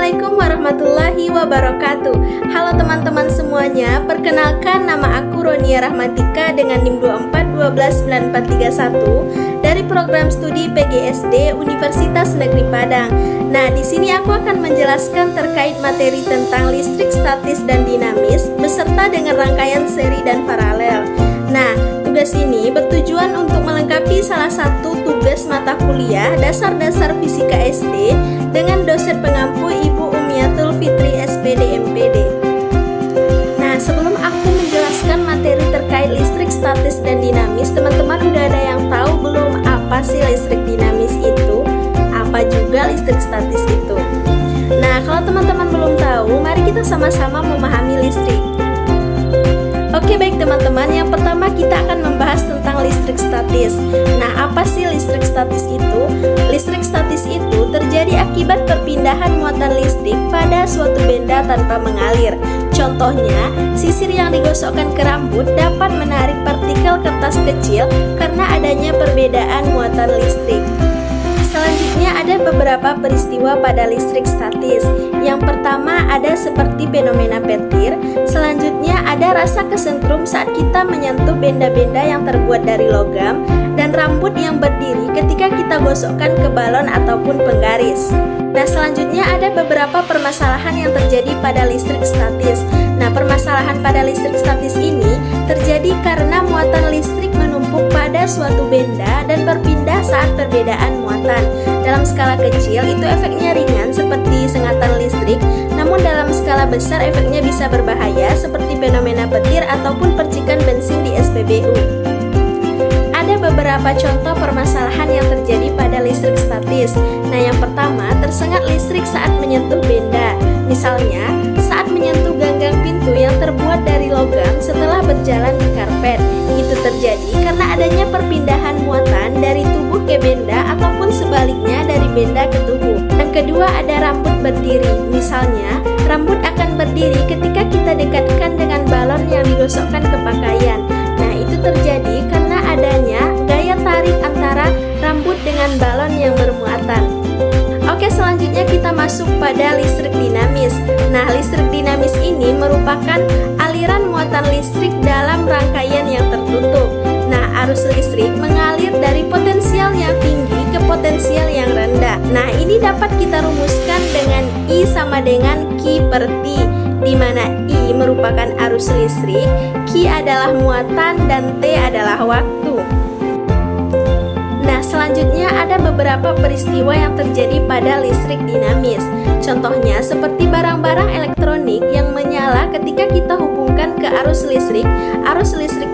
Assalamualaikum warahmatullahi wabarakatuh. Halo teman-teman semuanya, perkenalkan nama aku Ronia Rahmatika dengan NIM 2412941 dari program studi PGSD Universitas Negeri Padang. Nah, di sini aku akan menjelaskan terkait materi tentang listrik statis dan dinamis beserta dengan rangkaian seri dan paralel. Nah, tugas ini bertujuan untuk melengkapi salah satu tugas mata kuliah dasar-dasar fisika SD dengan dosen pengampu Ibu Umiatul Fitri SPD MPD. Nah, sebelum aku menjelaskan materi terkait listrik statis dan dinamis, teman-teman udah ada yang tahu belum apa sih listrik dinamis itu? Apa juga listrik statis itu? Nah, kalau teman-teman belum tahu, mari kita sama-sama memahami listrik. Oke, baik teman-teman, yang pertama kita akan membahas tentang listrik statis. Nah, apa sih listrik statis itu? Listrik statis itu terjadi akibat perpindahan muatan listrik pada suatu benda tanpa mengalir. Contohnya, sisir yang digosokkan ke rambut dapat menarik partikel kertas kecil karena adanya perbedaan muatan listrik. Selanjutnya ada beberapa peristiwa pada listrik statis. Yang pertama ada seperti fenomena petir. Selanjutnya ada rasa kesentrum saat kita menyentuh benda-benda yang terbuat dari logam, dan rambut yang berdiri ketika kita gosokkan ke balon ataupun penggaris. Nah, selanjutnya ada beberapa permasalahan yang terjadi pada listrik statis. Nah, permasalahan pada listrik statis ini terjadi karena muatan listrik menumpuk pada suatu benda dan berpindah saat perbedaan muatan. Dalam skala kecil itu efeknya ringan seperti sengatan listrik, namun dalam skala besar efeknya bisa berbahaya seperti fenomena petir ataupun percikan bensin di SPBU. Ada beberapa contoh permasalahan yang terjadi pada listrik statis. Nah, yang pertama, tersengat listrik saat menyentuh benda. Misalnya, saat menyentuh ganggang pintu yang terbuat dari logam setelah berjalan di karpet. Itu terjadi karena adanya perpindahan muatan dari tubuh ke benda ataupun sebaliknya dari benda ke tubuh. Yang kedua, ada rambut berdiri. Misalnya, rambut akan berdiri ketika kita dekatkan dengan balon yang digosokkan ke pakaian. Nah, itu terjadi karena adanya gaya tarik antara rambut dengan balon yang bermuatan. Oke, selanjutnya kita masuk pada listrik dinamis. Nah, listrik dinamis ini merupakan aliran muatan listrik dalam rangkaian yang tertutup. Nah, arus listrik mengalir dari potensial yang tinggi ke potensial yang rendah. Nah, ini dapat kita rumuskan dengan I sama dengan Q per T, di mana I merupakan arus listrik, Q adalah muatan, dan T adalah waktu. Nah, selanjutnya ada beberapa peristiwa yang terjadi pada listrik dinamis. Contohnya seperti barang-barang elektronik yang menyala ketika kita hubungkan ke arus listrik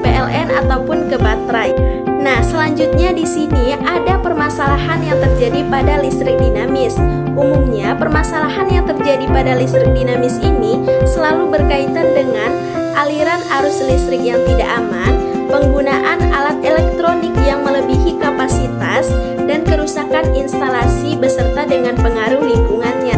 PLN ataupun ke baterai. Nah, selanjutnya di sini ada permasalahan yang terjadi pada listrik dinamis. Umumnya, permasalahan yang terjadi pada listrik dinamis ini selalu berkaitan dengan aliran arus listrik yang tidak aman, penggunaan alat elektronik yang melebihi kapasitas, dan kerusakan instalasi beserta dengan pengaruh lingkungannya.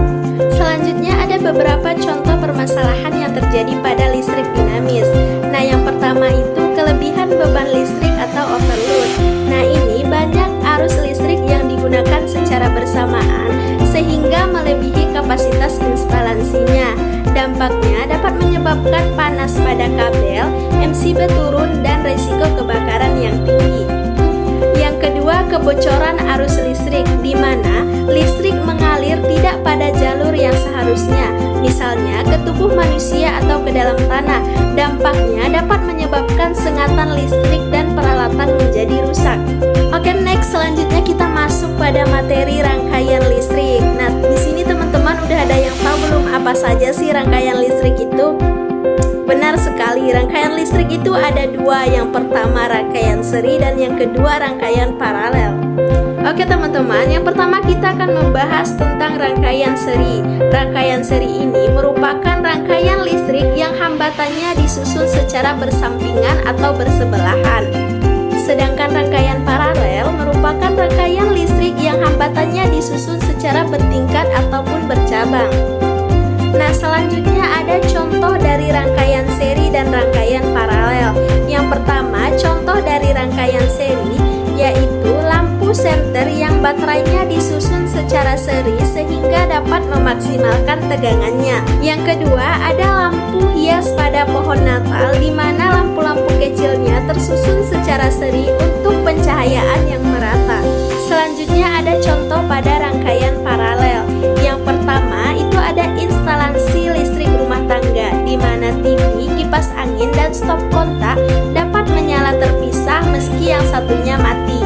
Selanjutnya ada beberapa contoh permasalahan yang terjadi pada listrik dinamis. Nah, yang pertama itu kelebihan beban listrik atau overload. Nah, ini banyak arus listrik yang digunakan secara bersamaan sehingga melebihi kapasitas instalasinya. Dampaknya dapat menyebabkan panas pada kabel, MCB turun, dan resiko kebakaran yang tinggi. Yang kedua, kebocoran arus listrik, di mana listrik mengalir tidak pada jalur yang seharusnya, misalnya ke tubuh manusia atau ke dalam tanah. Dampaknya dapat menyebabkan sengatan listrik dan peralatan menjadi rusak. Oke, next, selanjutnya kita masuk pada materi rangkaian listrik. Nah, di sini teman-teman udah ada yang tahu belum apa saja sih rangkaian listrik itu? Benar sekali, rangkaian listrik itu ada dua. Yang pertama rangkaian seri dan yang kedua rangkaian paralel. Oke teman-teman, yang pertama kita akan membahas tentang rangkaian seri. Rangkaian seri ini merupakan rangkaian listrik yang hambatannya disusun secara bersampingan atau bersebelahan. Sedangkan rangkaian paralel merupakan rangkaian listrik yang hambatannya disusun secara bertingkat ataupun bercabang. Nah, selanjutnya ada contoh dari rangkaian seri dan rangkaian paralel. Yang pertama, contoh dari rangkaian seri yaitu lampu senter yang baterainya disusun secara seri sehingga dapat memaksimalkan tegangannya. Yang kedua, ada lampu hias pada pohon Natal di mana lampu-lampu kecilnya tersusun secara seri untuk pencahayaan yang merata. Selanjutnya ada contoh pada rangkaian paralel. Yang pertama itu ada instalasi listrik rumah tangga di mana TV, kipas angin, dan stop kontak dapat menyala terpisah meski yang satunya mati.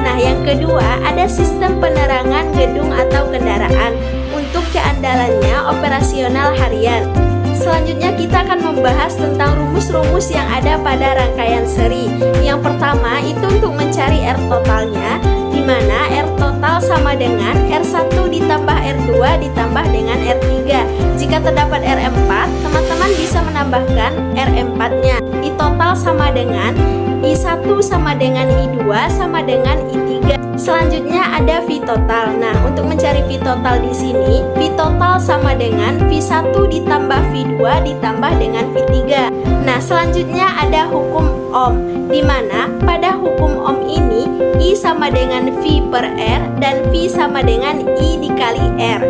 Nah, yang kedua ada sistem penerangan gedung atau kendaraan untuk keandalannya operasional harian. Selanjutnya kita akan membahas tentang rumus-rumus yang ada pada rangkaian seri. Yang pertama itu untuk mencari R totalnya, di mana R total sama dengan R1 ditambah R2 ditambah dengan R3. Jika terdapat R4, teman-teman bisa menambahkan R4-nya. I total sama dengan I1 sama dengan I2 sama dengan I3. Selanjutnya ada V total. Nah, untuk mencari V total di sini, V total sama dengan V1 ditambah V2 ditambah dengan V3. Nah, selanjutnya ada hukum Ohm, di mana pada hukum Ohm ini I sama dengan V per R dan V sama dengan I dikali R.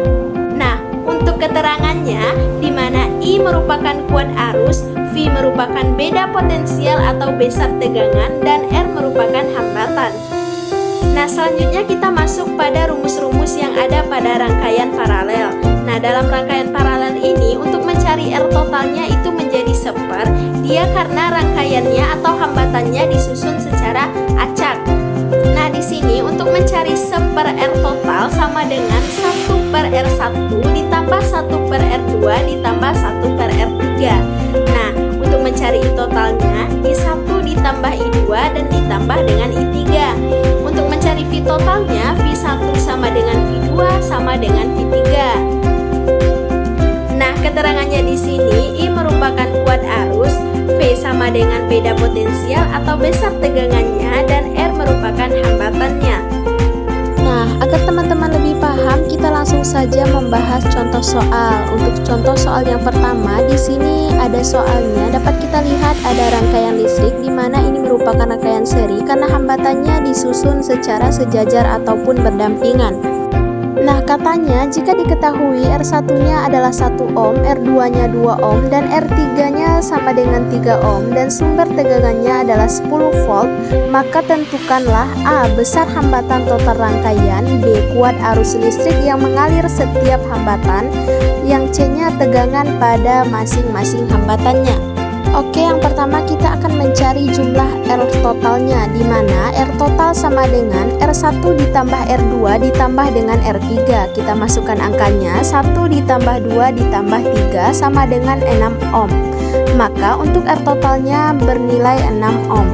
Nah, untuk keterangannya, di mana I merupakan kuat arus, V merupakan beda potensial atau besar tegangan, dan R merupakan hambatan. Nah, selanjutnya kita masuk pada rumus-rumus yang ada pada rangkaian paralel. Nah, dalam rangkaian paralel ini untuk mencari R totalnya itu menjadi seper, dia karena rangkaiannya atau hambatannya disusun secara acak. Nah, di sini untuk mencari seper R total sama dengan 1 per R1 ditambah 1 per R2 ditambah 1 per R3. Nah, untuk mencari I totalnya, I1 ditambah I2 dan ditambah dengan I3. Untuk mencari V totalnya, V1 sama dengan V2 sama dengan V3. Nah, keterangannya di sini I merupakan kuat arus, V sama dengan beda potensial atau besar tegangannya, dan R merupakan hambatannya. Nah, agar teman-teman lebih paham, kita langsung saja membahas contoh soal. Untuk contoh soal yang pertama, di sini ada soalnya. Dapat kita lihat ada rangkaian listrik di mana ini merupakan rangkaian seri karena hambatannya disusun secara sejajar ataupun berdampingan. Nah, katanya jika diketahui R1-nya adalah 1 ohm, R2-nya 2 ohm, dan R3-nya sama dengan 3 ohm, dan sumber tegangannya adalah 10 volt, maka tentukanlah A. Besar hambatan total rangkaian, B. Kuat arus listrik yang mengalir setiap hambatan, yang C-nya tegangan pada masing-masing hambatannya. Oke, yang pertama kita akan mencari jumlah R totalnya, di mana R total sama dengan R1 ditambah R2 ditambah dengan R3. Kita masukkan angkanya, 1 ditambah 2 ditambah 3 sama dengan 6 ohm. Maka untuk R totalnya bernilai 6 ohm.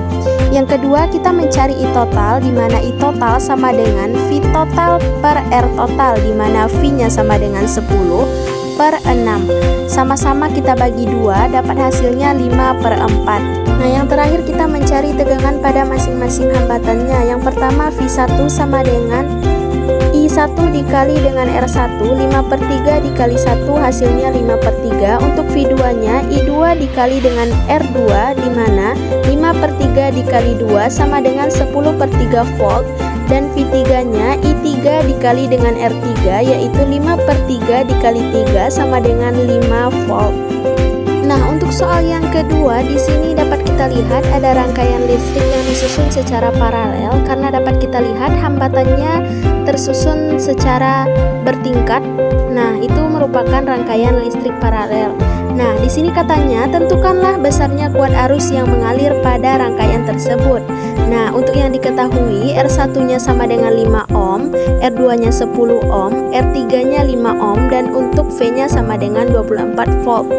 Yang kedua kita mencari I total, di mana I total sama dengan V total per R total, di mana V-nya sama dengan 10 per 6. Sama-sama kita bagi 2, dapat hasilnya 5 per 4. Nah, yang terakhir kita mencari tegangan pada masing-masing hambatannya. Yang pertama V1 sama dengan I1 dikali dengan R1, 5 per 3 dikali 1 hasilnya 5 per 3. Untuk V2-nya I2 dikali dengan R2, di mana 5 per 3 dikali 2 sama dengan 10 per 3 volt. Dan V3-nya I3 dikali dengan R3, yaitu 5 per 3 dikali 3 sama dengan 5 volt. Nah, untuk soal yang kedua, di sini dapat kita lihat ada rangkaian listrik yang disusun secara paralel karena dapat kita lihat hambatannya tersusun secara bertingkat. Nah, itu merupakan rangkaian listrik paralel. Nah, di sini katanya tentukanlah besarnya kuat arus yang mengalir pada rangkaian tersebut. Nah, untuk yang diketahui R1-nya sama dengan 5 ohm, R2-nya 10 ohm, R3-nya 5 ohm, dan untuk V-nya sama dengan 24 volt.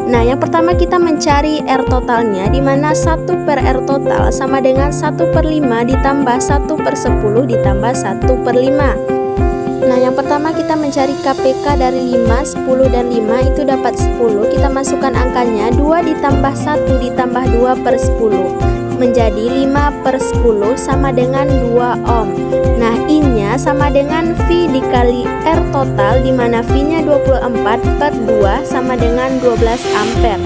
Nah, yang pertama kita mencari R totalnya, di mana 1 per R total sama dengan 1 per 5 ditambah 1 per 10 ditambah 1 per 5. Nah, yang pertama kita mencari KPK dari 5, 10, dan 5 itu dapat 10. Kita masukkan angkanya, 2 ditambah 1 ditambah 2 per 10 menjadi 5 per 10 sama dengan 2 ohm. Nah, I-nya sama dengan V dikali R total, di mana V-nya 24 per 2 sama dengan 12 ampere.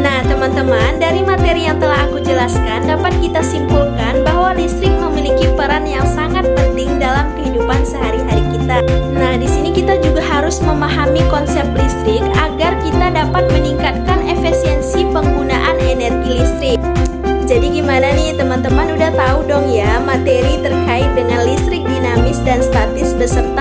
Nah, teman-teman, dari materi yang telah aku jelaskan dapat kita simpulkan bahwa listrik memiliki peran yang sangat sangat penting dalam kehidupan sehari-hari kita. Nah, di sini kita juga harus memahami konsep listrik agar kita dapat meningkatkan efisiensi penggunaan energi listrik. Jadi gimana nih teman-teman, udah tahu dong ya materi terkait dengan listrik dinamis dan statis beserta